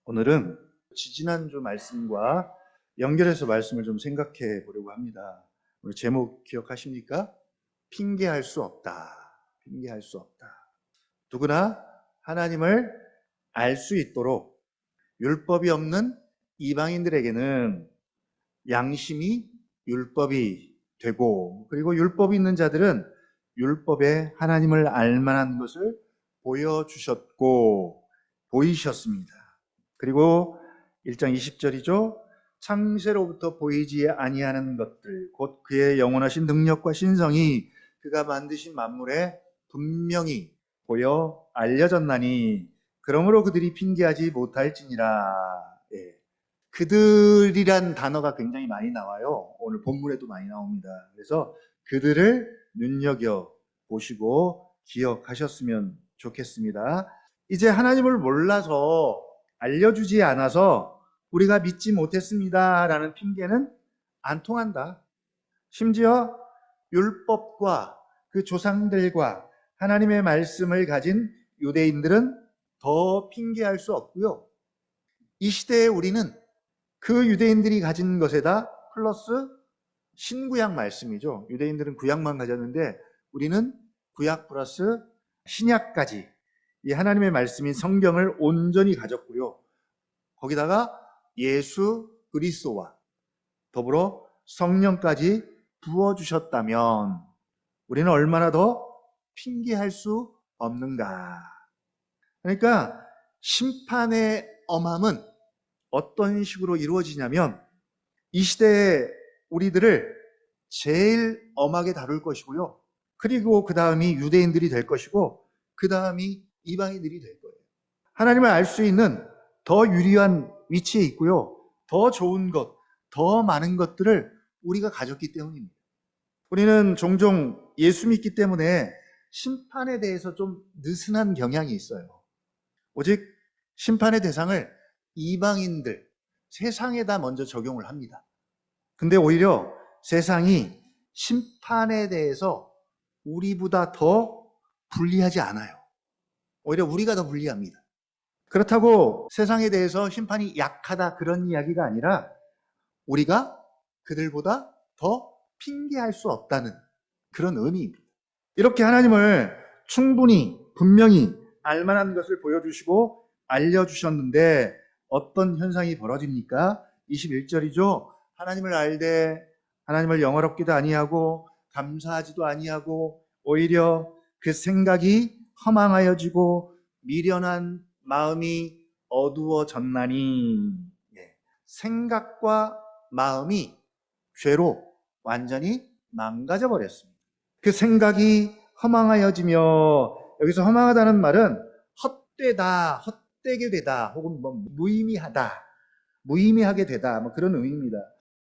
오늘은 지지난주 말씀과 연결해서 말씀을 좀 생각해 보려고 합니다. 오늘 제목 기억하십니까? 핑계할 수 없다. 핑계할 수 없다. 누구나 하나님을 알 수 있도록 율법이 없는 이방인들에게는 양심이 율법이 되고, 그리고 율법이 있는 자들은 율법에 하나님을 알 만한 것을 보여주셨고 보이셨습니다. 그리고 1장 20절이죠. 창세로부터 보이지 아니하는 것들 곧 그의 영원하신 능력과 신성이 그가 만드신 만물에 분명히 보여 알려졌나니 그러므로 그들이 핑계하지 못할지니라. 예. 그들이란 단어가 굉장히 많이 나와요. 오늘 본문에도 많이 나옵니다. 그래서 그들을 눈여겨 보시고 기억하셨으면 좋겠습니다. 이제 하나님을 몰라서 알려주지 않아서 우리가 믿지 못했습니다 라는 핑계는 안 통한다. 심지어 율법과 그 조상들과 하나님의 말씀을 가진 유대인들은 더 핑계할 수 없고요. 이 시대에 우리는 그 유대인들이 가진 것에다 플러스 신구약 말씀이죠. 유대인들은 구약만 가졌는데 우리는 구약 플러스 신약까지 이 하나님의 말씀인 성경을 온전히 가졌고요. 거기다가 예수 그리스도와 더불어 성령까지 부어주셨다면 우리는 얼마나 더 핑계할 수 없는가. 그러니까 심판의 엄함은 어떤 식으로 이루어지냐면 이 시대의 우리들을 제일 엄하게 다룰 것이고요. 그리고 그 다음이 유대인들이 될 것이고 그 다음이 이방인들이 될 거예요. 하나님을 알 수 있는 더 유리한 위치에 있고요. 더 좋은 것, 더 많은 것들을 우리가 가졌기 때문입니다. 우리는 종종 예수 믿기 때문에 심판에 대해서 좀 느슨한 경향이 있어요. 오직 심판의 대상을 이방인들, 세상에다 먼저 적용을 합니다. 근데 오히려 세상이 심판에 대해서 우리보다 더 불리하지 않아요. 오히려 우리가 더 불리합니다. 그렇다고 세상에 대해서 심판이 약하다 그런 이야기가 아니라 우리가 그들보다 더 핑계할 수 없다는 그런 의미입니다. 이렇게 하나님을 충분히 분명히 알만한 것을 보여주시고 알려주셨는데 어떤 현상이 벌어집니까? 21절이죠. 하나님을 알되 하나님을 영화롭기도 아니하고 감사하지도 아니하고 오히려 그 생각이 허망하여지고 미련한 마음이 어두워졌나니. 생각과 마음이 죄로 완전히 망가져 버렸습니다. 그 생각이 허망하여지며, 여기서 허망하다는 말은 헛되다, 헛되게 되다, 혹은 무의미하다, 무의미하게 되다, 그런 의미입니다.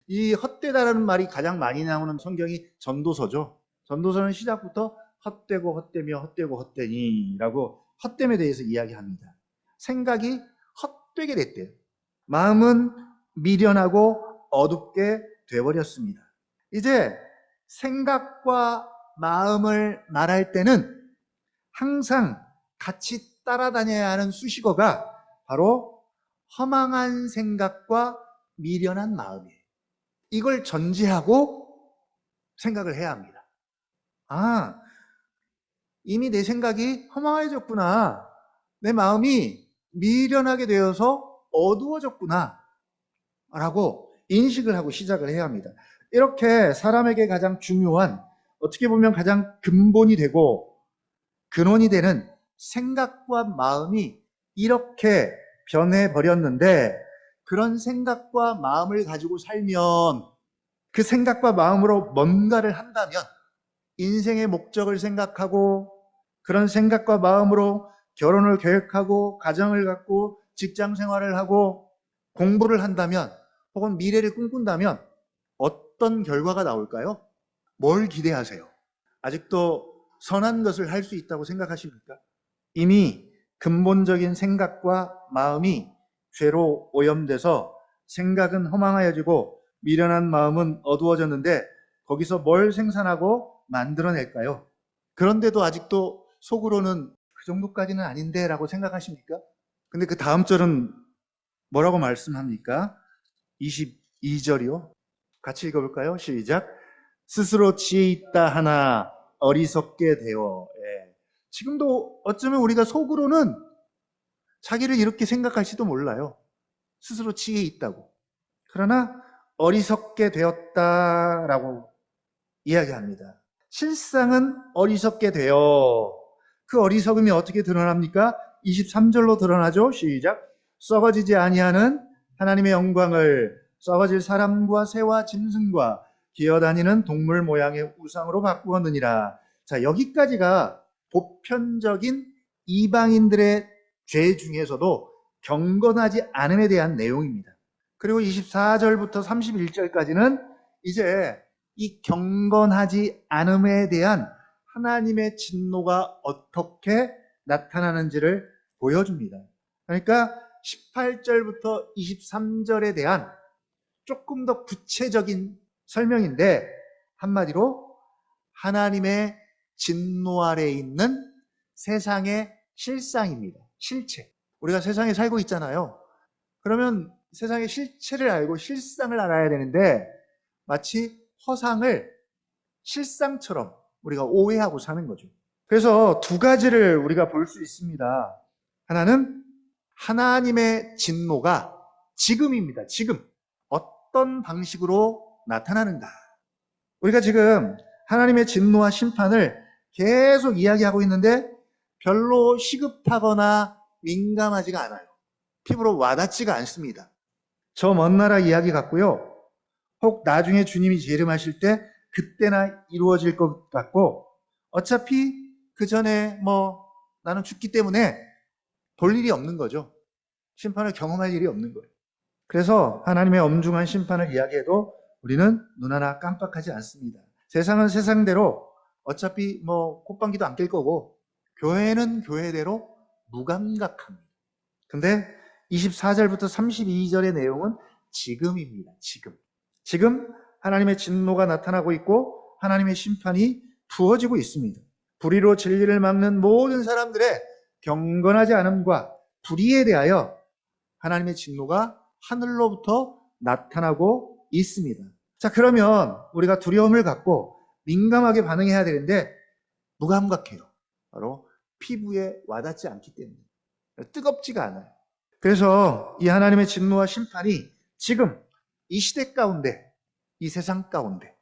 이 헛되다라는 말이 가장 많이 나오는 성경이 전도서죠. 전도서는 시작부터 헛되고 헛되며 헛되고 헛되니라고 헛됨에 대해서 이야기합니다. 생각이 헛되게 됐대요. 마음은 미련하고 어둡게 돼버렸습니다. 이제 생각과 마음을 말할 때는 항상 같이 따라다녀야 하는 수식어가 바로 허망한 생각과 미련한 마음이에요. 이걸 전제하고 생각을 해야 합니다. 아, 이미 내 생각이 허망해졌구나. 내 마음이 미련하게 되어서 어두워졌구나. 라고 인식을 하고 시작을 해야 합니다. 이렇게 사람에게 가장 중요한, 어떻게 보면 가장 근본이 되고 근원이 되는 생각과 마음이 이렇게 변해버렸는데, 그런 생각과 마음을 가지고 살면, 그 생각과 마음으로 뭔가를 한다면, 인생의 목적을 생각하고 그런 생각과 마음으로 결혼을 계획하고 가정을 갖고 직장 생활을 하고 공부를 한다면 혹은 미래를 꿈꾼다면 어떤 결과가 나올까요? 뭘 기대하세요? 아직도 선한 것을 할 수 있다고 생각하십니까? 이미 근본적인 생각과 마음이 죄로 오염돼서 생각은 허망하여지고 미련한 마음은 어두워졌는데 거기서 뭘 생산하고 만들어낼까요? 그런데도 아직도 속으로는 그 정도까지는 아닌데 라고 생각하십니까? 근데 그 다음 절은 뭐라고 말씀합니까? 22절이요. 같이 읽어볼까요? 시작. 스스로 지혜 있다 하나 어리석게 되어. 예. 지금도 어쩌면 우리가 속으로는 자기를 이렇게 생각할지도 몰라요. 스스로 지혜 있다고. 그러나 어리석게 되었다라고 이야기합니다. 실상은 어리석게 되어. 그 어리석음이 어떻게 드러납니까? 23절로 드러나죠. 시작. 썩어지지 아니하는 하나님의 영광을 썩어질 사람과 새와 짐승과 기어다니는 동물 모양의 우상으로 바꾸었느니라. 자, 여기까지가 보편적인 이방인들의 죄 중에서도 경건하지 않음에 대한 내용입니다. 그리고 24절부터 31절까지는 이제 이 경건하지 않음에 대한 하나님의 진노가 어떻게 나타나는지를 보여줍니다. 그러니까 18절부터 23절에 대한 조금 더 구체적인 설명인데 한마디로 하나님의 진노 아래에 있는 세상의 실상입니다. 실체. 우리가 세상에 살고 있잖아요. 그러면 세상의 실체를 알고 실상을 알아야 되는데 마치 허상을 실상처럼 우리가 오해하고 사는 거죠. 그래서 두 가지를 우리가 볼 수 있습니다. 하나는 하나님의 진노가 지금입니다. 지금 어떤 방식으로 나타나는가. 우리가 지금 하나님의 진노와 심판을 계속 이야기하고 있는데 별로 시급하거나 민감하지가 않아요. 피부로 와닿지가 않습니다. 저 먼 나라 이야기 같고요. 혹 나중에 주님이 재림하실 때 그때나 이루어질 것 같고 어차피 그 전에 나는 죽기 때문에 볼 일이 없는 거죠. 심판을 경험할 일이 없는 거예요. 그래서 하나님의 엄중한 심판을 이야기해도 우리는 눈 하나 깜빡하지 않습니다. 세상은 세상대로 어차피 콧방귀도 안 낄 거고 교회는 교회대로 무감각합니다. 근데 24절부터 32절의 내용은 지금입니다. 지금 하나님의 진노가 나타나고 있고 하나님의 심판이 부어지고 있습니다. 불의로 진리를 막는 모든 사람들의 경건하지 않음과 불의에 대하여 하나님의 진노가 하늘로부터 나타나고 있습니다. 자, 그러면 우리가 두려움을 갖고 민감하게 반응해야 되는데 무감각해요. 바로 피부에 와닿지 않기 때문에. 뜨겁지가 않아요. 그래서 이 하나님의 진노와 심판이 지금 이 시대 가운데, 이 세상 가운데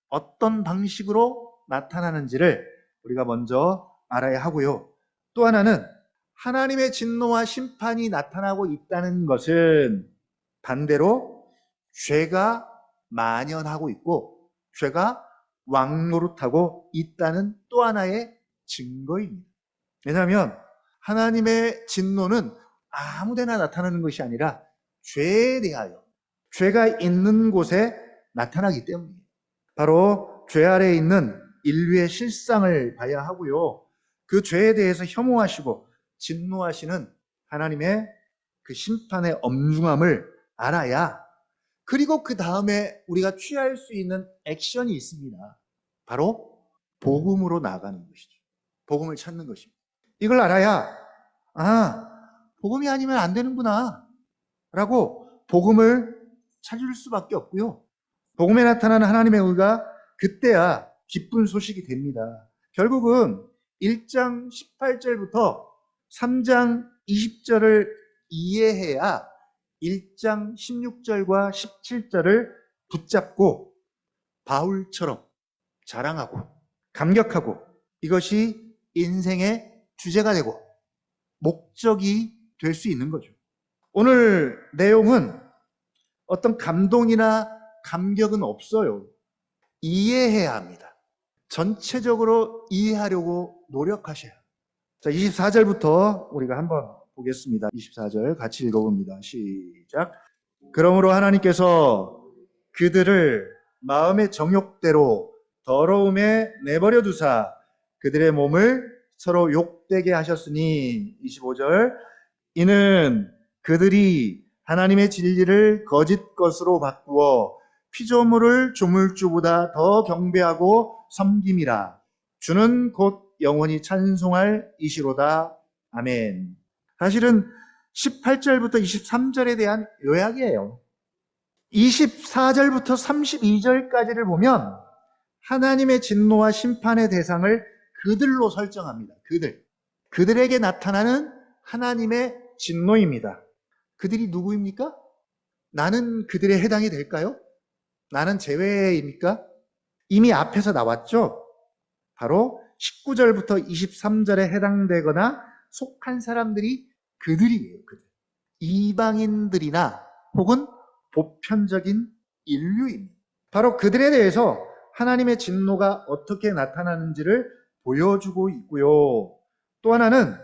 어떤 방식으로 나타나는지를 우리가 먼저 알아야 하고요. 또 하나는 하나님의 진노와 심판이 나타나고 있다는 것은 반대로 죄가 만연하고 있고 죄가 왕노릇하고 있다는 또 하나의 증거입니다. 왜냐하면 하나님의 진노는 아무데나 나타나는 것이 아니라 죄에 대하여 죄가 있는 곳에 나타나기 때문입니다. 바로 죄 아래에 있는 인류의 실상을 봐야 하고요. 그 죄에 대해서 혐오하시고 진노하시는 하나님의 그 심판의 엄중함을 알아야 그리고 그 다음에 우리가 취할 수 있는 액션이 있습니다. 바로 복음으로 나아가는 것이죠. 복음을 찾는 것입니다. 이걸 알아야 복음이 아니면 안 되는구나 라고 복음을 찾을 수밖에 없고요. 복음에 나타나는 하나님의 의가 그때야 기쁜 소식이 됩니다. 결국은 1장 18절부터 3장 20절을 이해해야 1장 16절과 17절을 붙잡고 바울처럼 자랑하고 감격하고 이것이 인생의 주제가 되고 목적이 될 수 있는 거죠. 오늘 내용은 어떤 감동이나 감격은 없어요. 이해해야 합니다. 전체적으로 이해하려고 노력하셔야 합니다. 자, 24절부터 우리가 한번 보겠습니다. 24절 같이 읽어봅니다. 시작. 그러므로 하나님께서 그들을 마음의 정욕대로 더러움에 내버려 두사 그들의 몸을 서로 욕되게 하셨으니 25절 이는 그들이 하나님의 진리를 거짓 것으로 바꾸어 피조물을 조물주보다 더 경배하고 섬김이라. 주는 곧 영원히 찬송할 이시로다. 아멘. 사실은 18절부터 23절에 대한 요약이에요. 24절부터 32절까지를 보면 하나님의 진노와 심판의 대상을 그들로 설정합니다. 그들에게 나타나는 하나님의 진노입니다. 그들이 누구입니까? 나는 그들에 해당이 될까요? 나는 제외입니까? 이미 앞에서 나왔죠? 바로 19절부터 23절에 해당되거나 속한 사람들이 그들이에요. 이방인들이나 혹은 보편적인 인류입니다. 바로 그들에 대해서 하나님의 진노가 어떻게 나타나는지를 보여주고 있고요. 또 하나는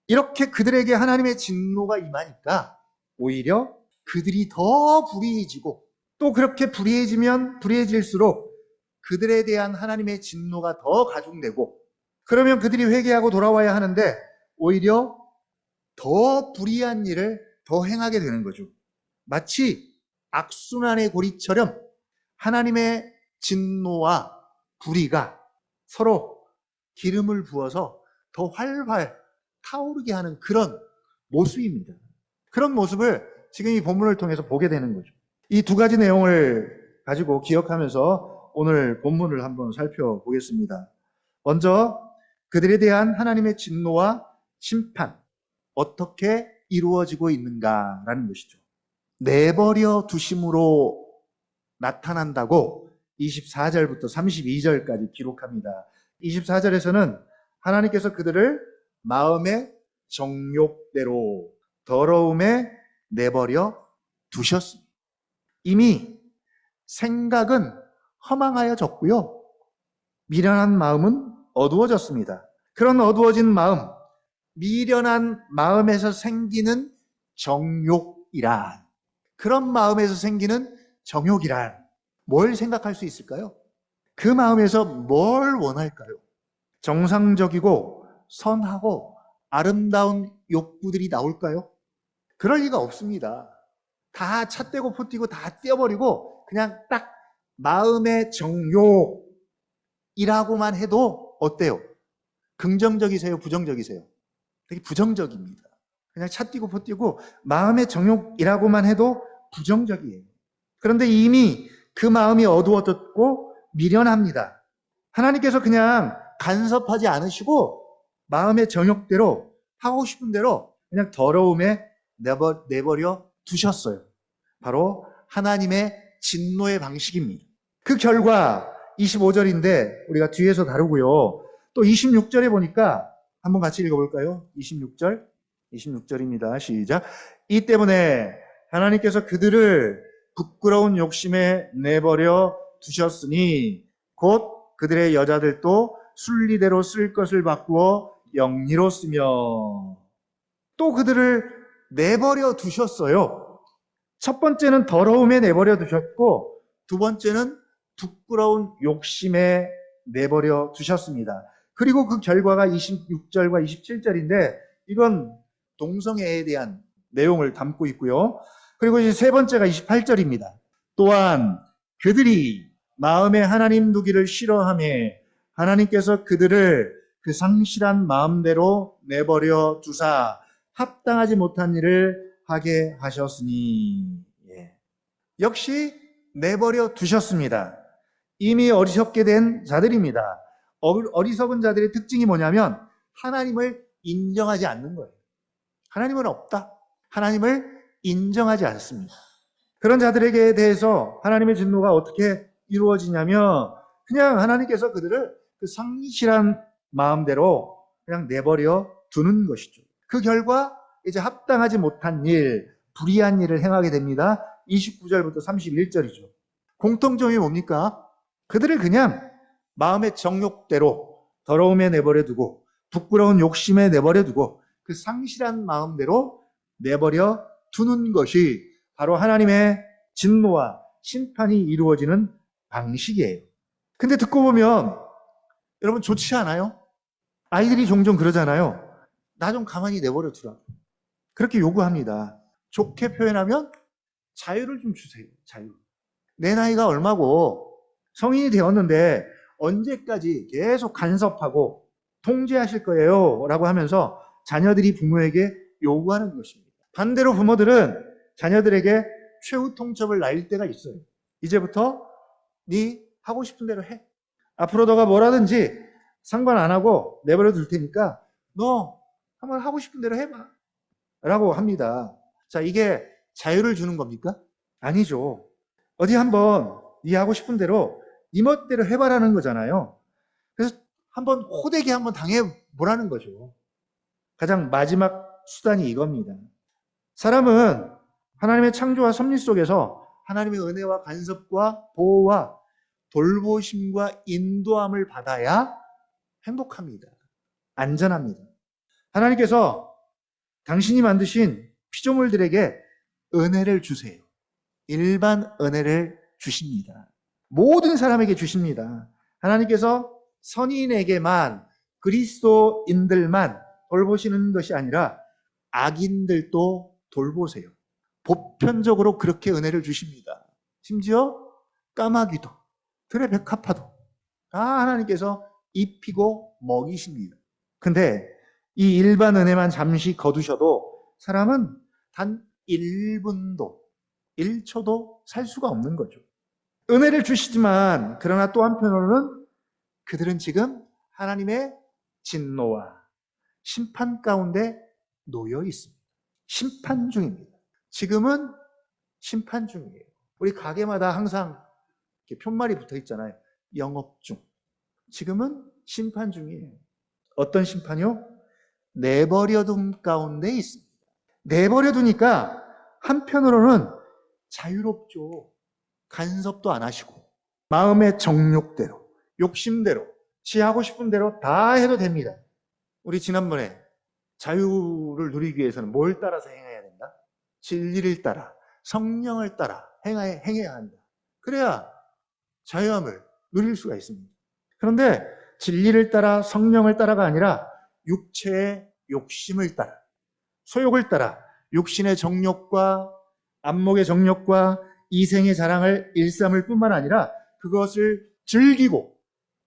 이렇게 그들에게 하나님의 진노가 임하니까 오히려 그들이 더 불의해지고, 또 그렇게 불의해지면 불의해질수록 그들에 대한 하나님의 진노가 더 가중되고, 그러면 그들이 회개하고 돌아와야 하는데 오히려 더 불의한 일을 더 행하게 되는 거죠. 마치 악순환의 고리처럼 하나님의 진노와 불의가 서로 기름을 부어서 더 활활 타오르게 하는 그런 모습입니다. 그런 모습을 지금 이 본문을 통해서 보게 되는 거죠. 이 두 가지 내용을 가지고 기억하면서 오늘 본문을 한번 살펴보겠습니다. 먼저 그들에 대한 하나님의 진노와 심판, 어떻게 이루어지고 있는가라는 것이죠. 내버려 두심으로 나타난다고 24절부터 32절까지 기록합니다. 24절에서는 하나님께서 그들을 마음의 정욕대로 더러움에 내버려 두셨습니다. 이미 생각은 허망하여졌고요. 미련한 마음은 어두워졌습니다. 그런 어두워진 마음, 미련한 마음에서 생기는 정욕이란, 그런 마음에서 생기는 정욕이란 뭘 생각할 수 있을까요? 그 마음에서 뭘 원할까요? 정상적이고 선하고 아름다운 욕구들이 나올까요? 그럴 리가 없습니다. 다 찻대고 포뛰고 다 떼어버리고 그냥 딱 마음의 정욕이라고만 해도 어때요? 긍정적이세요? 부정적이세요? 되게 부정적입니다. 그냥 찻뛰고 포뛰고 마음의 정욕이라고만 해도 부정적이에요. 그런데 이미 그 마음이 어두워졌고 미련합니다. 하나님께서 그냥 간섭하지 않으시고 마음의 정욕대로 하고 싶은 대로 그냥 더러움에 내버려 두셨어요. 바로 하나님의 진노의 방식입니다. 그 결과 25절인데 우리가 뒤에서 다루고요. 또 26절에 보니까 한번 같이 읽어볼까요? 26절입니다. 시작. 이 때문에 하나님께서 그들을 부끄러운 욕심에 내버려 두셨으니 곧 그들의 여자들도 순리대로 쓸 것을 바꾸어 영리로 쓰며, 또 그들을 내버려 두셨어요. 첫 번째는 더러움에 내버려 두셨고, 두 번째는 부끄러운 욕심에 내버려 두셨습니다. 그리고 그 결과가 26절과 27절인데 이건 동성애에 대한 내용을 담고 있고요. 그리고 이제 세 번째가 28절입니다. 또한 그들이 마음에 하나님 두기를 싫어하며 하나님께서 그들을 그 상실한 마음대로 내버려 두사 합당하지 못한 일을 하게 하셨으니, 역시 내버려 두셨습니다. 이미 어리석게 된 자들입니다. 어리석은 자들의 특징이 뭐냐면 하나님을 인정하지 않는 거예요. 하나님은 없다. 하나님을 인정하지 않습니다. 그런 자들에게 대해서 하나님의 진노가 어떻게 이루어지냐면 그냥 하나님께서 그들을 그 상실한 마음대로 그냥 내버려 두는 것이죠. 그 결과 이제 합당하지 못한 일, 불의한 일을 행하게 됩니다. 29절부터 31절이죠. 공통점이 뭡니까? 그들을 그냥 마음의 정욕대로 더러움에 내버려 두고 부끄러운 욕심에 내버려 두고 그 상실한 마음대로 내버려 두는 것이 바로 하나님의 진노와 심판이 이루어지는 방식이에요. 근데 듣고 보면 여러분 좋지 않아요? 아이들이 종종 그러잖아요. 나 좀 가만히 내버려 두라. 그렇게 요구합니다. 좋게 표현하면 자유를 좀 주세요. 자유. 내 나이가 얼마고 성인이 되었는데 언제까지 계속 간섭하고 통제하실 거예요? 라고 하면서 자녀들이 부모에게 요구하는 것입니다. 반대로 부모들은 자녀들에게 최후 통첩을 날릴 때가 있어요. 이제부터 네 하고 싶은 대로 해. 앞으로 너가 뭐라든지 상관 안 하고 내버려 둘 테니까 너 한번 하고 싶은 대로 해봐. 라고 합니다. 자, 이게 자유를 주는 겁니까? 아니죠. 어디 한번 네 하고 싶은 대로 네 멋대로 해봐라는 거잖아요. 그래서 한번 호되게 한번 당해보라는 거죠. 가장 마지막 수단이 이겁니다. 사람은 하나님의 창조와 섭리 속에서 하나님의 은혜와 간섭과 보호와 돌보심과 인도함을 받아야 행복합니다. 안전합니다. 하나님께서 당신이 만드신 피조물들에게 은혜를 주세요. 일반 은혜를 주십니다. 모든 사람에게 주십니다. 하나님께서 선인에게만, 그리스도인들만 돌보시는 것이 아니라 악인들도 돌보세요. 보편적으로 그렇게 은혜를 주십니다. 심지어 까마귀도, 들의 백합화도 다 하나님께서 입히고 먹이십니다. 근데 이 일반 은혜만 잠시 거두셔도 사람은 단 1분도, 1초도 살 수가 없는 거죠. 은혜를 주시지만 그러나 또 한편으로는 그들은 지금 하나님의 진노와 심판 가운데 놓여 있습니다. 심판 중입니다. 지금은 심판 중이에요. 우리 가게마다 항상 이렇게 푯말이 붙어 있잖아요. 영업 중. 지금은 심판 중이에요. 어떤 심판이요? 내버려둠 가운데 있습니다. 내버려두니까 한편으로는 자유롭죠. 간섭도 안 하시고 마음의 정욕대로, 욕심대로, 지 하고 싶은 대로 다 해도 됩니다. 우리 지난번에 자유를 누리기 위해서는 뭘 따라서 행해야 된다? 진리를 따라, 성령을 따라 행해야 한다. 그래야 자유함을 누릴 수가 있습니다. 그런데 진리를 따라, 성령을 따라가 아니라 육체의 욕심을 따라, 소욕을 따라 육신의 정욕과 안목의 정욕과 이생의 자랑을 일삼을 뿐만 아니라 그것을 즐기고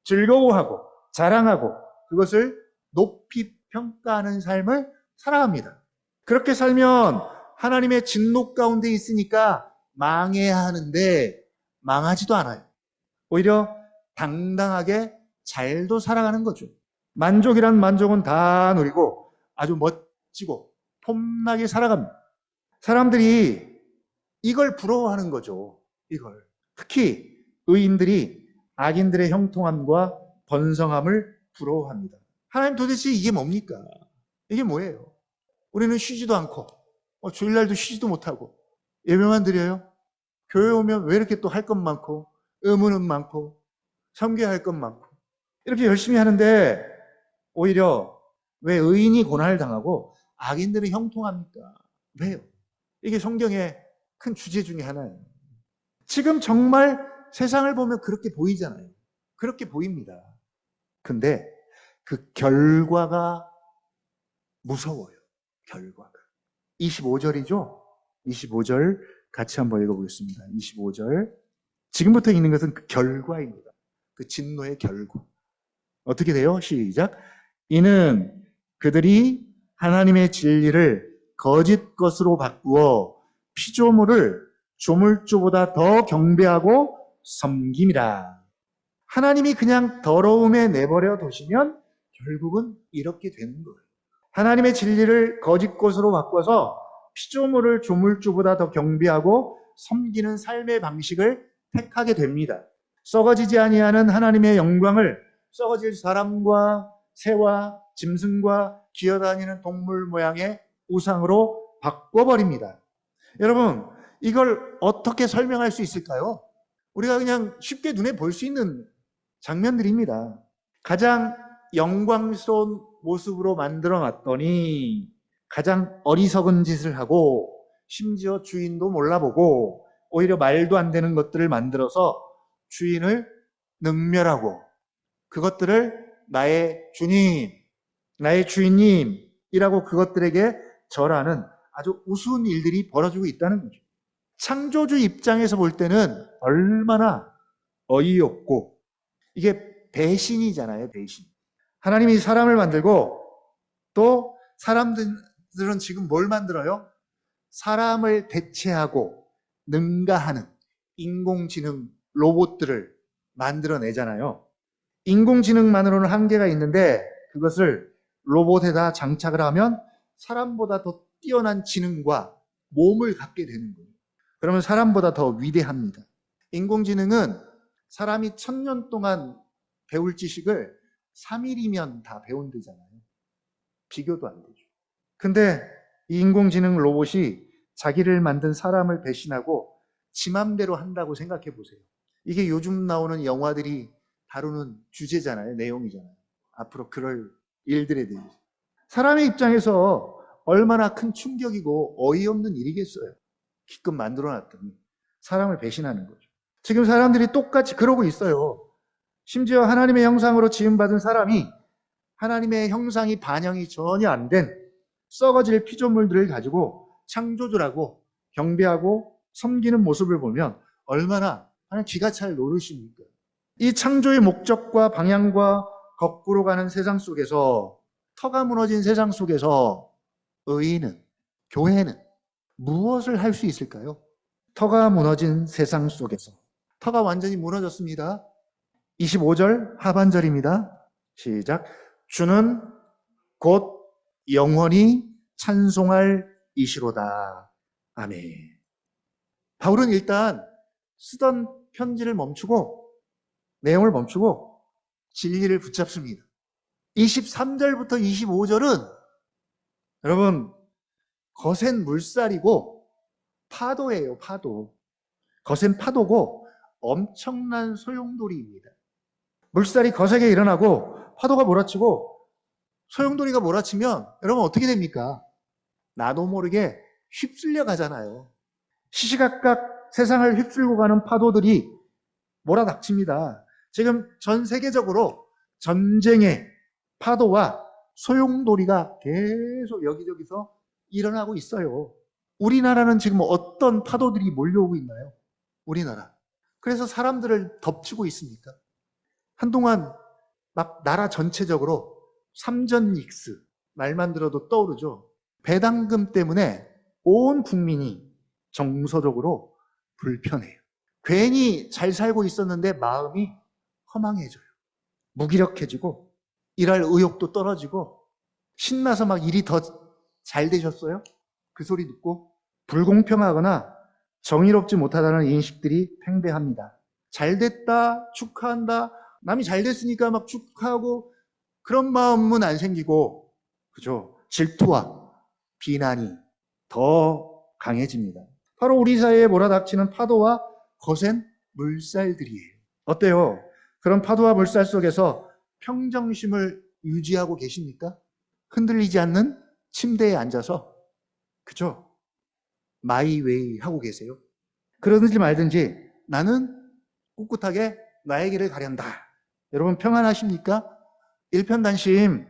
즐거워하고 자랑하고 그것을 높이 평가하는 삶을 살아갑니다. 그렇게 살면 하나님의 진노 가운데 있으니까 망해야 하는데 망하지도 않아요. 오히려 당당하게 잘도 살아가는 거죠. 만족이란 만족은 다 누리고 아주 멋지고 폼나게 살아갑니다. 사람들이 이걸 부러워하는 거죠. 이걸. 특히 의인들이 악인들의 형통함과 번성함을 부러워합니다. 하나님 도대체 이게 뭡니까? 이게 뭐예요? 우리는 쉬지도 않고 주일날도 쉬지도 못하고 예배만 드려요? 교회 오면 왜 이렇게 또 할 것 많고 의무는 많고 섬겨야 할 것 많고 이렇게 열심히 하는데 오히려 왜 의인이 고난을 당하고 악인들은 형통합니까? 왜요? 이게 성경의 큰 주제 중에 하나예요. 지금 정말 세상을 보면 그렇게 보이잖아요. 그렇게 보입니다. 근데 그 결과가 무서워요. 결과가. 25절이죠? 25절 같이 한번 읽어보겠습니다. 25절. 지금부터 읽는 것은 그 결과입니다. 그 진노의 결과. 어떻게 돼요? 시작. 이는 그들이 하나님의 진리를 거짓 것으로 바꾸어 피조물을 조물주보다 더 경배하고 섬김이라. 하나님이 그냥 더러움에 내버려 두시면 결국은 이렇게 되는 거예요. 하나님의 진리를 거짓 것으로 바꿔서 피조물을 조물주보다 더 경배하고 섬기는 삶의 방식을 택하게 됩니다. 썩어지지 아니하는 하나님의 영광을 썩어질 사람과 새와 짐승과 기어다니는 동물 모양의 우상으로 바꿔버립니다. 여러분, 이걸 어떻게 설명할 수 있을까요? 우리가 그냥 쉽게 눈에 볼 수 있는 장면들입니다. 가장 영광스러운 모습으로 만들어 놨더니 가장 어리석은 짓을 하고 심지어 주인도 몰라보고 오히려 말도 안 되는 것들을 만들어서 주인을 능멸하고 그것들을 나의 주님, 나의 주인님이라고 그것들에게 절하는 아주 우스운 일들이 벌어지고 있다는 거죠. 창조주 입장에서 볼 때는 얼마나 어이없고 이게 배신이잖아요, 배신. 하나님이 사람을 만들고 또 사람들은 지금 뭘 만들어요? 사람을 대체하고 능가하는 인공지능 로봇들을 만들어내잖아요. 인공지능만으로는 한계가 있는데 그것을 로봇에다 장착을 하면 사람보다 더 뛰어난 지능과 몸을 갖게 되는 거예요. 그러면 사람보다 더 위대합니다. 인공지능은 사람이 1000년 동안 배울 지식을 3일이면 다 배운대잖아요. 비교도 안 되죠. 근데 이 인공지능 로봇이 자기를 만든 사람을 배신하고 지 맘대로 한다고 생각해 보세요. 이게 요즘 나오는 영화들이 다루는 주제잖아요. 내용이잖아요. 앞으로 그럴 일들에 대해서. 사람의 입장에서 얼마나 큰 충격이고 어이없는 일이겠어요. 기껏 만들어놨더니 사람을 배신하는 거죠. 지금 사람들이 똑같이 그러고 있어요. 심지어 하나님의 형상으로 지음받은 사람이 하나님의 형상이 반영이 전혀 안 된 썩어질 피조물들을 가지고 창조주라고 경배하고 섬기는 모습을 보면 얼마나 하나님 기가 찰 노릇입니까? 이 창조의 목적과 방향과 거꾸로 가는 세상 속에서, 터가 무너진 세상 속에서 의인은, 교회는 무엇을 할 수 있을까요? 터가 무너진 세상 속에서. 터가 완전히 무너졌습니다. 25절 하반절입니다. 시작. 주는 곧 영원히 찬송할 이시로다. 아멘. 바울은 일단 쓰던 편지를 멈추고 내용을 멈추고 진리를 붙잡습니다. 23절부터 25절은 여러분 거센 물살이고 파도예요. 파도. 거센 파도고 엄청난 소용돌이입니다. 물살이 거세게 일어나고 파도가 몰아치고 소용돌이가 몰아치면 여러분 어떻게 됩니까? 나도 모르게 휩쓸려 가잖아요. 시시각각 세상을 휩쓸고 가는 파도들이 몰아닥칩니다. 지금 전 세계적으로 전쟁의 파도와 소용돌이가 계속 여기저기서 일어나고 있어요. 우리나라는 지금 어떤 파도들이 몰려오고 있나요? 우리나라. 그래서 사람들을 덮치고 있습니까? 한동안 막 나라 전체적으로 삼전익스, 말만 들어도 떠오르죠. 배당금 때문에 온 국민이 정서적으로 불편해요. 괜히 잘 살고 있었는데 마음이 허망해져요. 무기력해지고 일할 의욕도 떨어지고 신나서 막 일이 더 잘 되셨어요? 그 소리 듣고 불공평하거나 정의롭지 못하다는 인식들이 팽배합니다. 잘 됐다, 축하한다, 남이 잘 됐으니까 막 축하하고 그런 마음은 안 생기고, 그죠? 질투와 비난이 더 강해집니다. 바로 우리 사이에 몰아닥치는 파도와 거센 물살들이에요. 어때요? 그런 파도와 물살 속에서 평정심을 유지하고 계십니까? 흔들리지 않는 침대에 앉아서, 그죠? 마이웨이 하고 계세요? 그러든지 말든지 나는 꿋꿋하게 나의 길을 가련다. 여러분 평안하십니까? 일편단심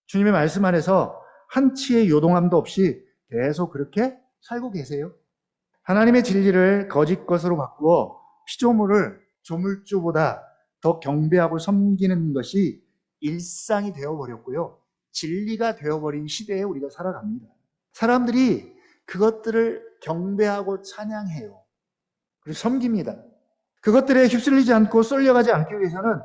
주님의 말씀 안에서 한치의 요동함도 없이 계속 그렇게 살고 계세요? 하나님의 진리를 거짓 것으로 바꾸어 피조물을 조물주보다 더 경배하고 섬기는 것이 일상이 되어버렸고요. 진리가 되어버린 시대에 우리가 살아갑니다. 사람들이 그것들을 경배하고 찬양해요. 그리고 섬깁니다. 그것들에 휩쓸리지 않고 쏠려가지 않기 위해서는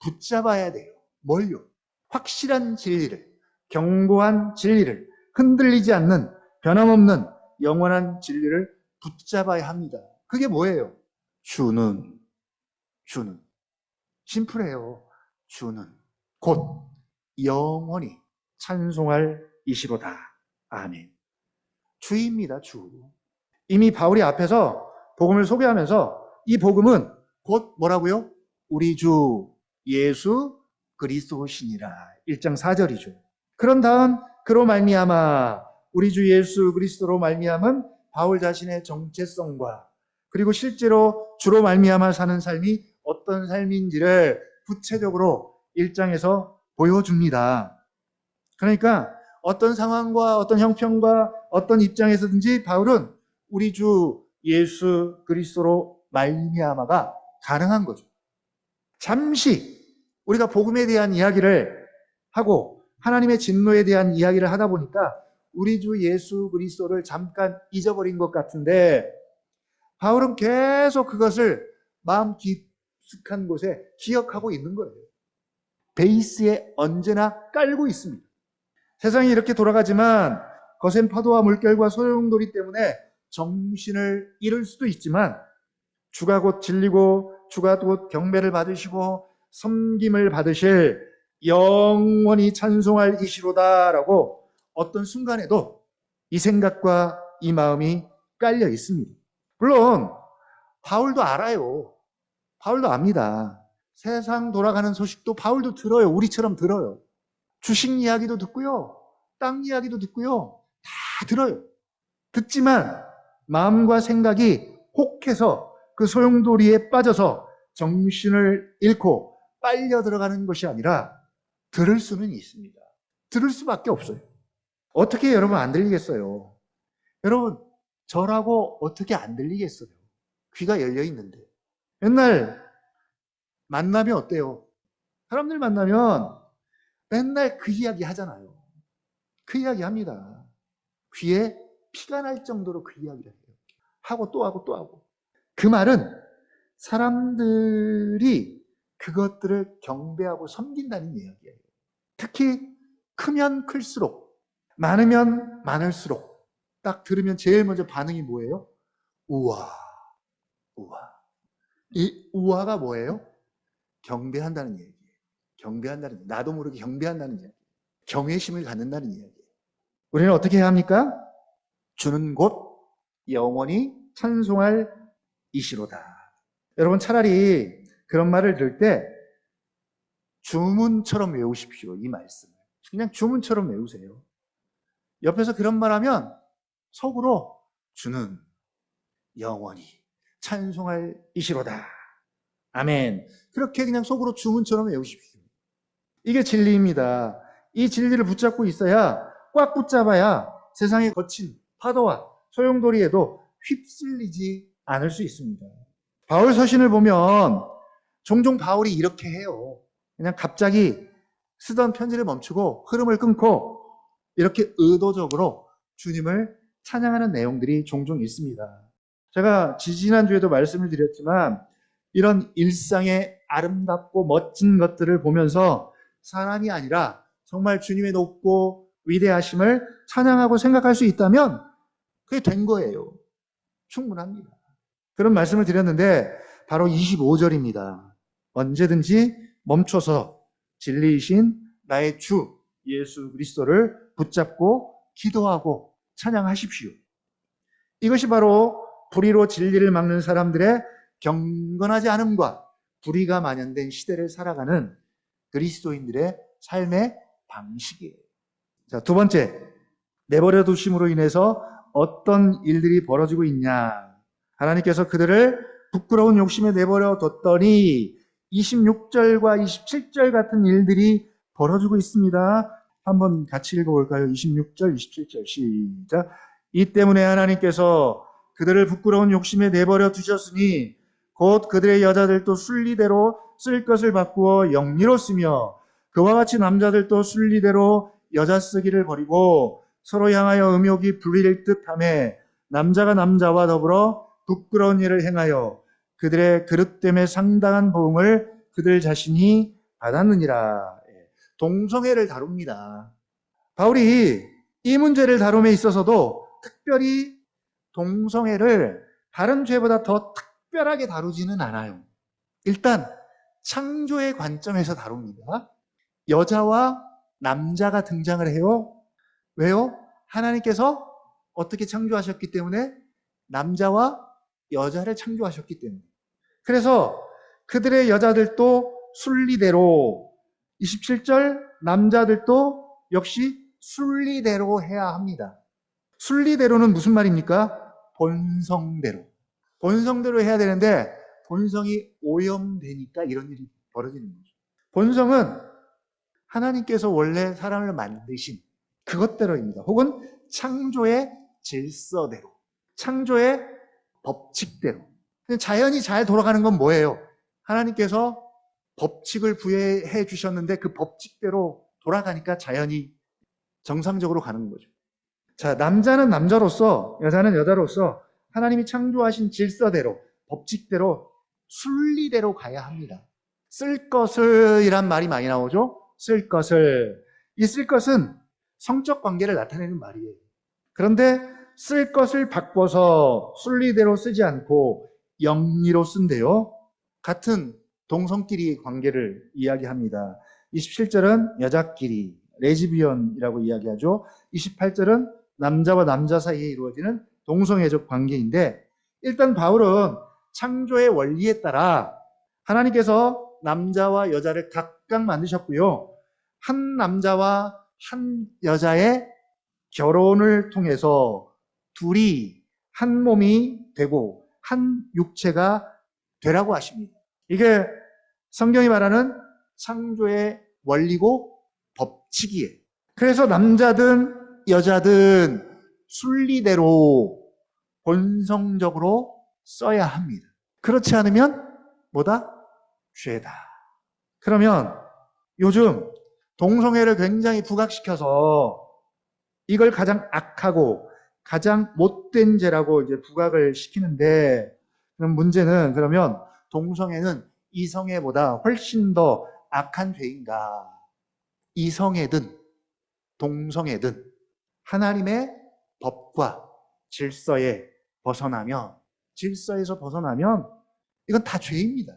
붙잡아야 돼요. 뭘요? 확실한 진리를, 견고한 진리를, 흔들리지 않는 변함없는 영원한 진리를 붙잡아야 합니다. 그게 뭐예요? 주는 심플해요. 주는 곧 영원히 찬송할 이시로다. 아멘. 주입니다. 주. 이미 바울이 앞에서 복음을 소개하면서 이 복음은 곧 뭐라고요? 우리 주 예수 그리스도시니라. 1장 4절이죠. 그런 다음 그로 말미암아 우리 주 예수 그리스도로 말미암은 바울 자신의 정체성과 그리고 실제로 주로 말미암아 사는 삶이 어떤 삶인지를 구체적으로 1장에서 보여줍니다. 그러니까 어떤 상황과 어떤 형편과 어떤 입장에서든지 바울은 우리 주 예수 그리스도로 말미암아가 가능한 거죠. 잠시 우리가 복음에 대한 이야기를 하고 하나님의 진노에 대한 이야기를 하다 보니까 우리 주 예수 그리스도를 잠깐 잊어버린 것 같은데 바울은 계속 그것을 마음 깊숙한 곳에 기억하고 있는 거예요. 베이스에 언제나 깔고 있습니다. 세상이 이렇게 돌아가지만 거센 파도와 물결과 소용돌이 때문에 정신을 잃을 수도 있지만 주가 곧 진리고 주가 곧 경배를 받으시고 섬김을 받으실 영원히 찬송할 이시로다라고 어떤 순간에도 이 생각과 이 마음이 깔려 있습니다. 물론 바울도 알아요. 바울도 압니다. 세상 돌아가는 소식도 바울도 들어요. 우리처럼 들어요. 주식 이야기도 듣고요. 땅 이야기도 듣고요. 다 들어요. 듣지만 마음과 생각이 혹해서 그 소용돌이에 빠져서 정신을 잃고 빨려 들어가는 것이 아니라 들을 수는 있습니다. 들을 수밖에 없어요. 어떻게 여러분 안 들리겠어요? 여러분 저라고 어떻게 안 들리겠어요? 귀가 열려 있는데. 맨날 만나면 어때요? 사람들 만나면 맨날 그 이야기 하잖아요. 그 이야기 합니다. 귀에 피가 날 정도로 그 이야기를 해요. 하고 또 하고 또 하고. 그 말은 사람들이 그것들을 경배하고 섬긴다는 이야기예요. 특히 크면 클수록, 많으면 많을수록 딱 들으면 제일 먼저 반응이 뭐예요? 우와, 우와. 이 우와가 뭐예요? 경배한다는 얘기예요. 경배한다는, 나도 모르게 경배한다는 이야기. 경외심을 갖는다는 이야기. 우리는 어떻게 해야 합니까? 주는 곧 영원히 찬송할 이시로다. 여러분 차라리 그런 말을 들을 때 주문처럼 외우십시오. 이 말씀을. 그냥 주문처럼 외우세요. 옆에서 그런 말하면 속으로 주는 영원히 찬송할 이시로다. 아멘. 그렇게 그냥 속으로 주문처럼 외우십시오. 이게 진리입니다. 이 진리를 붙잡고 있어야, 꽉 붙잡아야 세상의 거친 파도와 소용돌이에도 휩쓸리지 않을 수 있습니다. 바울 서신을 보면 종종 바울이 이렇게 해요. 그냥 갑자기 쓰던 편지를 멈추고 흐름을 끊고 이렇게 의도적으로 주님을 찬양하는 내용들이 종종 있습니다. 제가 지지난주에도 말씀을 드렸지만 이런 일상의 아름답고 멋진 것들을 보면서 사람이 아니라 정말 주님의 높고 위대하심을 찬양하고 생각할 수 있다면 그게 된 거예요. 충분합니다. 그런 말씀을 드렸는데 바로 25절입니다. 언제든지 멈춰서 진리이신 나의 주 예수 그리스도를 붙잡고 기도하고 찬양하십시오. 이것이 바로 불의로 진리를 막는 사람들의 경건하지 않음과 불의가 만연된 시대를 살아가는 그리스도인들의 삶의 방식이에요. 자, 두 번째, 내버려 두심으로 인해서 어떤 일들이 벌어지고 있냐. 하나님께서 그들을 부끄러운 욕심에 내버려 뒀더니 26절과 27절 같은 일들이 벌어지고 있습니다. 한번 같이 읽어볼까요? 26절, 27절 시작. 이 때문에 하나님께서 그들을 부끄러운 욕심에 내버려 두셨으니 곧 그들의 여자들도 순리대로 쓸 것을 바꾸어 영리로 쓰며 그와 같이 남자들도 순리대로 여자 쓰기를 버리고 서로 향하여 음욕이 불릴 듯하며 남자가 남자와 더불어 부끄러운 일을 행하여 그들의 그릇됨에 상당한 보응을 그들 자신이 받았느니라. 동성애를 다룹니다. 바울이 이 문제를 다룸에 있어서도 특별히 동성애를 다른 죄보다 더 특별하게 다루지는 않아요. 일단 창조의 관점에서 다룹니다. 여자와 남자가 등장을 해요. 왜요? 하나님께서 어떻게 창조하셨기 때문에? 남자와 여자를 창조하셨기 때문에. 그래서 그들의 여자들도 순리대로 27절 남자들도 역시 순리대로 해야 합니다. 순리대로는 무슨 말입니까? 본성대로. 본성대로 해야 되는데 본성이 오염되니까 이런 일이 벌어지는 거죠. 본성은 하나님께서 원래 사람을 만드신 그것대로입니다. 혹은 창조의 질서대로, 창조의 법칙대로. 자연이 잘 돌아가는 건 뭐예요? 하나님께서 법칙을 부여해 주셨는데 그 법칙대로 돌아가니까 자연이 정상적으로 가는 거죠. 자, 남자는 남자로서, 여자는 여자로서 하나님이 창조하신 질서대로, 법칙대로, 순리대로 가야 합니다. 쓸 것을 이란 말이 많이 나오죠? 쓸 것을. 이 쓸 것은 성적 관계를 나타내는 말이에요. 그런데 쓸 것을 바꿔서 순리대로 쓰지 않고 영리로 쓴대요. 같은 동성끼리 관계를 이야기합니다. 27절은 여자끼리, 레즈비언이라고 이야기하죠. 28절은 남자와 남자 사이에 이루어지는 동성애적 관계인데, 일단 바울은 창조의 원리에 따라 하나님께서 남자와 여자를 각각 만드셨고요. 한 남자와 한 여자의 결혼을 통해서 둘이 한 몸이 되고 한 육체가 되라고 하십니다. 이게 성경이 말하는 창조의 원리고 법칙이에요. 그래서 남자든 여자든 순리대로 본성적으로 써야 합니다. 그렇지 않으면 뭐다? 죄다. 그러면 요즘 동성애를 굉장히 부각시켜서 이걸 가장 악하고 가장 못된 죄라고 이제 부각을 시키는데, 그럼 문제는, 그러면 동성애는 이성애보다 훨씬 더 악한 죄인가? 이성애든 동성애든 하나님의 법과 질서에 벗어나면, 질서에서 벗어나면 이건 다 죄입니다.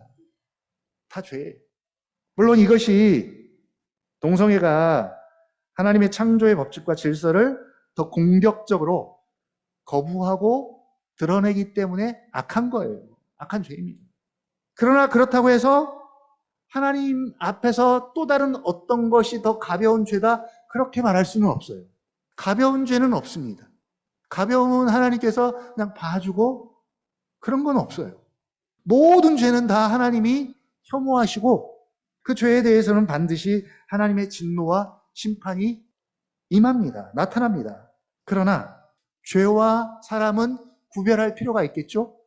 다 죄예요. 물론 이것이 동성애가 하나님의 창조의 법칙과 질서를 더 공격적으로 거부하고 드러내기 때문에 악한 거예요. 악한 죄입니다. 그러나 그렇다고 해서 하나님 앞에서 또 다른 어떤 것이 더 가벼운 죄다, 그렇게 말할 수는 없어요. 가벼운 죄는 없습니다. 가벼운 하나님께서 그냥 봐주고 그런 건 없어요. 모든 죄는 다 하나님이 혐오하시고 그 죄에 대해서는 반드시 하나님의 진노와 심판이 임합니다. 나타납니다. 그러나 죄와 사람은 구별할 필요가 있겠죠?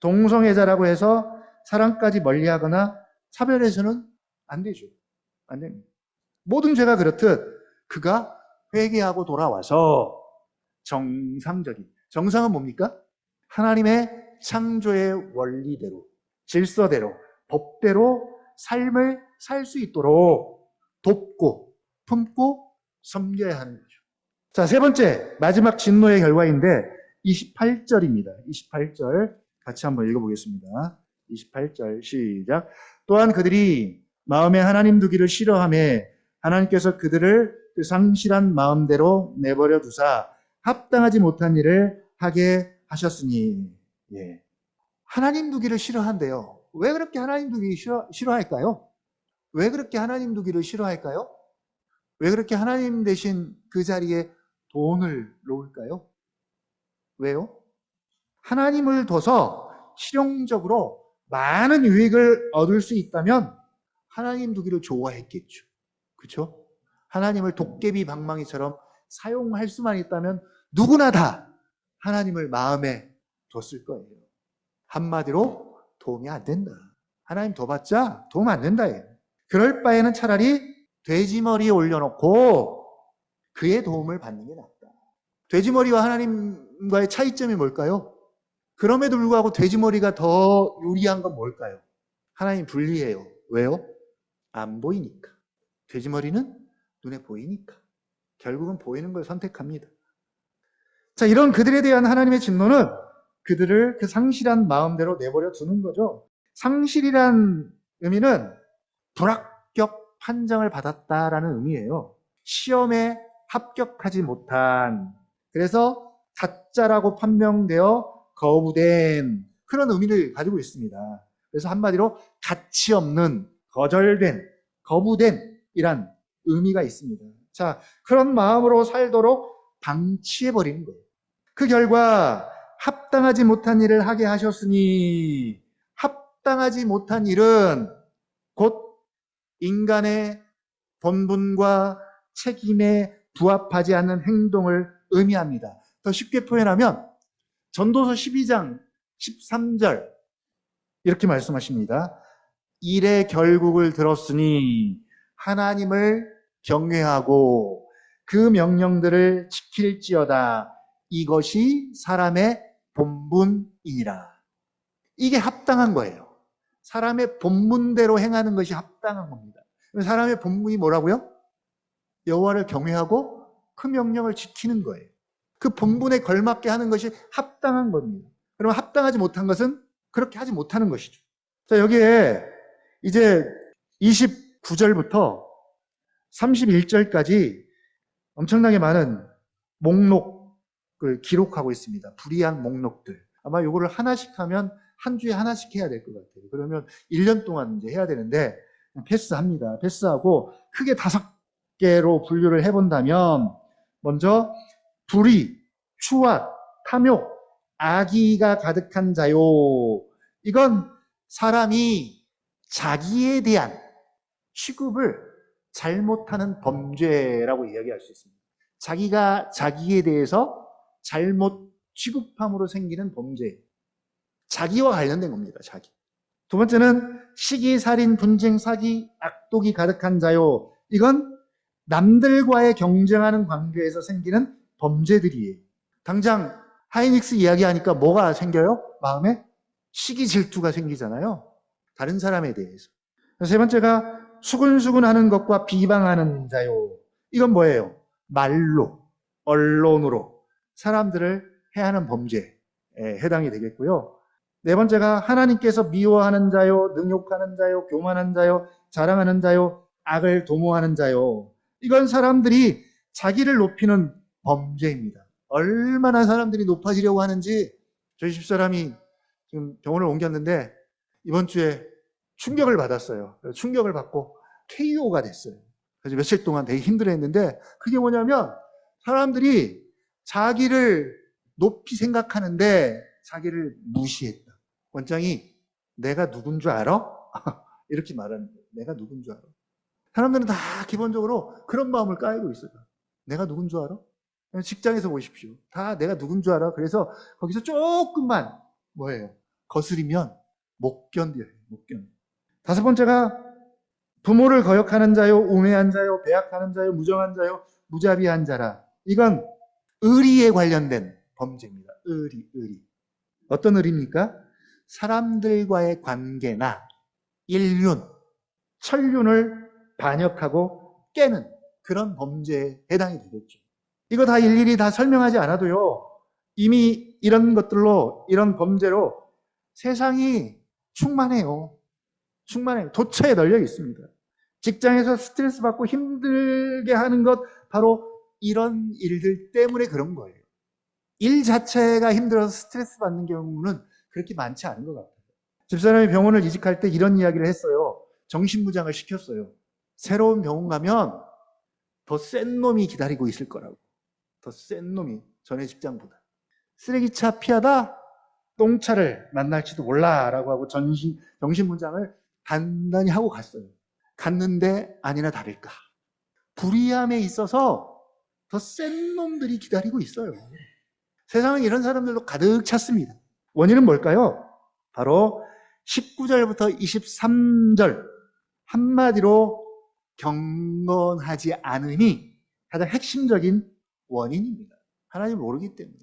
동성애자라고 해서 사랑까지 멀리하거나 차별해서는 안 되죠. 안 됩니다. 모든 죄가 그렇듯 그가 회개하고 돌아와서 정상은 뭡니까? 하나님의 창조의 원리대로, 질서대로, 법대로 삶을 살 수 있도록 돕고 품고 섬겨야 하는 거죠. 자, 세 번째, 마지막 진노의 결과인데 28절입니다. 28절 같이 한번 읽어보겠습니다. 28절 시작. 또한 그들이 마음에 하나님 두기를 싫어하며 하나님께서 그들을 그 상실한 마음대로 내버려 두사 합당하지 못한 일을 하게 하셨으니. 예. 하나님 두기를 싫어한대요. 왜 그렇게 하나님 두기 싫어할까요? 왜 그렇게 하나님 두기를 싫어할까요? 왜 그렇게 하나님 대신 그 자리에 돈을 놓을까요? 왜요? 하나님을 둬서 실용적으로 많은 유익을 얻을 수 있다면 하나님 두기를 좋아했겠죠. 그렇죠? 하나님을 도깨비 방망이처럼 사용할 수만 있다면 누구나 다 하나님을 마음에 뒀을 거예요. 한마디로 도움이 안 된다. 하나님 둬봤자 도움 안 된다. 그럴 바에는 차라리 돼지머리에 올려놓고 그의 도움을 받는 게 낫다. 돼지머리와 하나님과의 차이점이 뭘까요? 그럼에도 불구하고 돼지머리가 더 유리한 건 뭘까요? 하나님 불리해요. 왜요? 안 보이니까. 돼지머리는 눈에 보이니까. 결국은 보이는 걸 선택합니다. 자, 이런 그들에 대한 하나님의 진노는 그들을 그 상실한 마음대로 내버려 두는 거죠. 상실이란 의미는 불합격 판정을 받았다라는 의미예요. 시험에 합격하지 못한, 그래서 가짜라고 판명되어 거부된 그런 의미를 가지고 있습니다. 그래서 한마디로 가치 없는, 거절된, 거부된 이란 의미가 있습니다. 자, 그런 마음으로 살도록 방치해버리는 거예요. 그 결과 합당하지 못한 일을 하게 하셨으니, 합당하지 못한 일은 곧 인간의 본분과 책임에 부합하지 않는 행동을 의미합니다. 더 쉽게 표현하면 전도서 12장 13절 이렇게 말씀하십니다. 일의 결국을 들었으니 하나님을 경외하고 그 명령들을 지킬지어다. 이것이 사람의 본분이니라. 이게 합당한 거예요. 사람의 본분대로 행하는 것이 합당한 겁니다. 사람의 본분이 뭐라고요? 여호와를 경외하고 그 명령을 지키는 거예요. 그 본분에 걸맞게 하는 것이 합당한 겁니다. 그러면 합당하지 못한 것은 그렇게 하지 못하는 것이죠. 자, 여기에 이제 29절부터 31절까지 엄청나게 많은 목록을 기록하고 있습니다. 불이한 목록들. 아마 이거를 하나씩 하면 한 주에 하나씩 해야 될 것 같아요. 그러면 1년 동안 이제 해야 되는데 패스합니다. 패스하고 크게 5개로 분류를 해본다면 먼저 불의, 추악, 탐욕, 악의가 가득한 자요. 이건 사람이 자기에 대한 취급을 잘못하는 범죄라고 이야기할 수 있습니다. 자기가 자기에 대해서 잘못 취급함으로 생기는 범죄. 자기와 관련된 겁니다. 자기. 두 번째는 시기, 살인, 분쟁, 사기, 악독이 가득한 자요. 이건 남들과의 경쟁하는 관계에서 생기는 범죄들이에요. 당장 하이닉스 이야기하니까 뭐가 생겨요? 마음에 시기, 질투가 생기잖아요. 다른 사람에 대해서. 세 번째가 수근수근하는 것과 비방하는 자요. 이건 뭐예요? 말로, 언론으로 사람들을 해하는 범죄에 해당이 되겠고요. 네 번째가 하나님께서 미워하는 자요, 능욕하는 자요, 교만한 자요, 자랑하는 자요, 악을 도모하는 자요. 이건 사람들이 자기를 높이는 범죄입니다. 얼마나 사람들이 높아지려고 하는지 저희 집사람이 지금 병원을 옮겼는데 이번 주에 충격을 받았어요. 충격을 받고 KO가 됐어요. 그래서 며칠 동안 되게 힘들어했는데 그게 뭐냐면 사람들이 자기를 높이 생각하는데 자기를 무시했다. 원장이 내가 누군 줄 알아? 이렇게 말하는 거예요. 내가 누군 줄 알아? 사람들은 다 기본적으로 그런 마음을 깔고 있어요. 내가 누군 줄 알아? 직장에서 보십시오. 다 내가 누군 줄 알아? 그래서 거기서 조금만 뭐예요? 거스리면 못 견뎌요. 못 견뎌요. 다섯 번째가 부모를 거역하는 자요, 우매한 자요, 배약하는 자요, 무정한 자요, 무자비한 자라. 이건 의리에 관련된 범죄입니다. 의리. 어떤 의리입니까? 사람들과의 관계나 인륜, 천륜을 반역하고 깨는 그런 범죄에 해당이 되겠죠. 이거 다 일일이 다 설명하지 않아도요. 이미 이런 것들로, 이런 범죄로 세상이 충만해요. 도처에 널려 있습니다. 직장에서 스트레스 받고 힘들게 하는 것 바로 이런 일들 때문에 그런 거예요. 일 자체가 힘들어서 스트레스 받는 경우는 그렇게 많지 않은 것 같아요. 집사람이 병원을 이직할 때 이런 이야기를 했어요. 정신무장을 시켰어요. 새로운 병원 가면 더 센 놈이 기다리고 있을 거라고. 더 센 놈이 전에 직장보다. 쓰레기차 피하다 똥차를 만날지도 몰라라고 하고 정신무장을 단단히 하고 갔어요. 갔는데 아니나 다를까. 불의함에 있어서 더 센 놈들이 기다리고 있어요. 세상은 이런 사람들로 가득 찼습니다. 원인은 뭘까요? 바로 19절부터 23절 한마디로 경건하지 않음이 가장 핵심적인 원인입니다. 하나님을 모르기 때문에.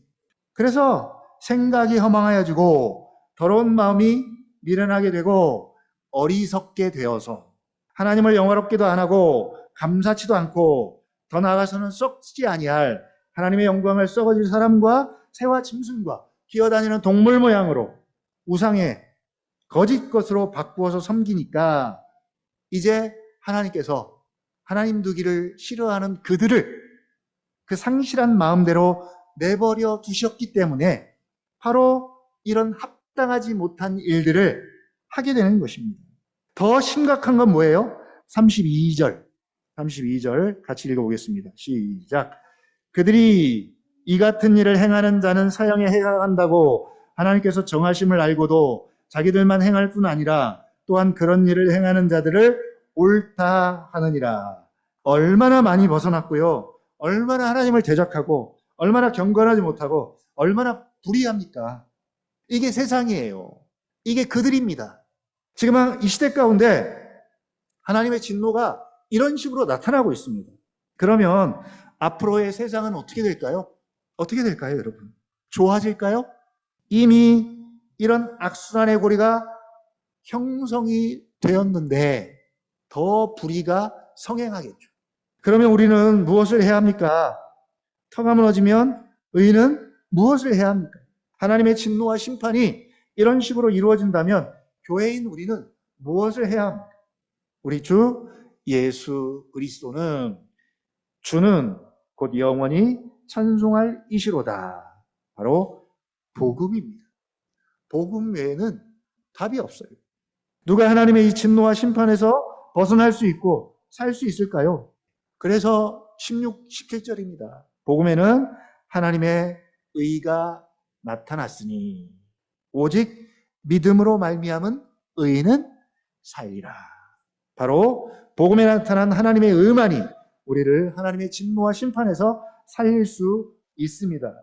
그래서 생각이 허망하여지고 더러운 마음이 미련하게 되고 어리석게 되어서 하나님을 영화롭게도 안 하고 감사치도 않고 더 나아가서는 썩지 아니할 하나님의 영광을 썩어질 사람과 새와 짐승과 기어다니는 동물 모양으로 우상의 거짓 것으로 바꾸어서 섬기니까 이제 하나님께서 하나님 두기를 싫어하는 그들을 그 상실한 마음대로 내버려 두셨기 때문에 바로 이런 합당하지 못한 일들을 하게 되는 것입니다. 더 심각한 건 뭐예요? 32절 같이 읽어보겠습니다. 시작. 그들이 이 같은 일을 행하는 자는 사형에 해당한다고 하나님께서 정하심을 알고도 자기들만 행할 뿐 아니라 또한 그런 일을 행하는 자들을 옳다 하느니라. 얼마나 많이 벗어났고요. 얼마나 하나님을 대적하고 얼마나 경건하지 못하고 얼마나 불의합니까? 이게 세상이에요. 이게 그들입니다. 지금 이 시대 가운데 하나님의 진노가 이런 식으로 나타나고 있습니다. 그러면 앞으로의 세상은 어떻게 될까요? 어떻게 될까요, 여러분? 좋아질까요? 이미 이런 악순환의 고리가 형성이 되었는데 더 불의가 성행하겠죠. 그러면 우리는 무엇을 해야 합니까? 터가 무너지면 의인은 무엇을 해야 합니까? 하나님의 진노와 심판이 이런 식으로 이루어진다면 교회인 우리는 무엇을 해야 합니까? 우리 주 예수 그리스도는 주는 곧 영원히 찬송할 이시로다. 바로 복음입니다. 복음 외에는 답이 없어요. 누가 하나님의 이 진노와 심판에서 벗어날 수 있고 살 수 있을까요? 그래서 16, 17절입니다. 복음에는 하나님의 의가 나타났으니 오직 믿음으로 말미암은 의인은 살리라. 바로 복음에 나타난 하나님의 의만이 우리를 하나님의 진노와 심판에서 살릴 수 있습니다.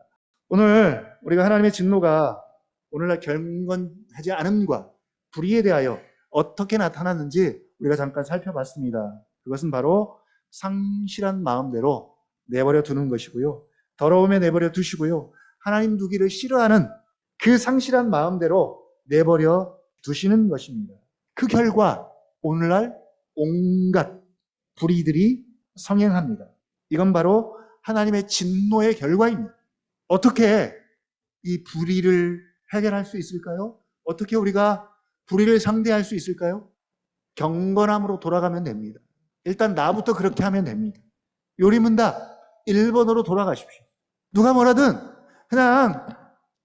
오늘 우리가 하나님의 진노가 오늘날 경건하지 않음과 불의에 대하여 어떻게 나타났는지 우리가 잠깐 살펴봤습니다. 그것은 바로 상실한 마음대로 내버려 두는 것이고요. 더러움에 내버려 두시고요. 하나님 두기를 싫어하는 그 상실한 마음대로 내버려 두시는 것입니다. 그 결과 오늘날 온갖 불의들이 성행합니다. 이건 바로 하나님의 진노의 결과입니다. 어떻게 이 불의를 해결할 수 있을까요? 어떻게 우리가 불의를 상대할 수 있을까요? 경건함으로 돌아가면 됩니다. 일단 나부터 그렇게 하면 됩니다. 요리문답 1번으로 돌아가십시오. 누가 뭐라든 그냥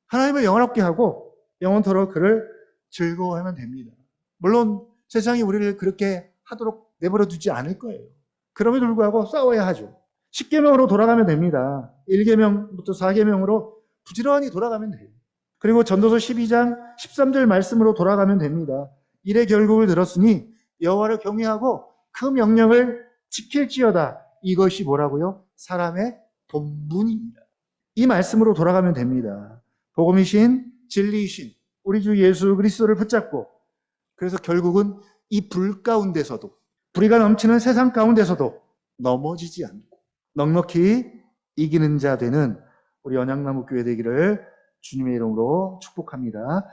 하나님을 영원롭게 하고 영원토록 그를 즐거워하면 됩니다. 물론 세상이 우리를 그렇게 하도록 내버려 두지 않을 거예요. 그럼에도 불구하고 싸워야 하죠. 10계명으로 돌아가면 됩니다. 1계명부터 4계명으로 부지런히 돌아가면 돼요. 그리고 전도서 12장 13절 말씀으로 돌아가면 됩니다. 일의 결국을 들었으니 여호와를 경외하고 그 명령을 지킬지어다. 이것이 뭐라고요? 사람의 본분입니다. 이 말씀으로 돌아가면 됩니다. 복음이신 진리이신 우리 주 예수 그리스도를 붙잡고 그래서 결국은 이 불 가운데서도 불의가 넘치는 세상 가운데서도 넘어지지 않고 넉넉히 이기는 자 되는 우리 언약나무 교회 되기를 주님의 이름으로 축복합니다.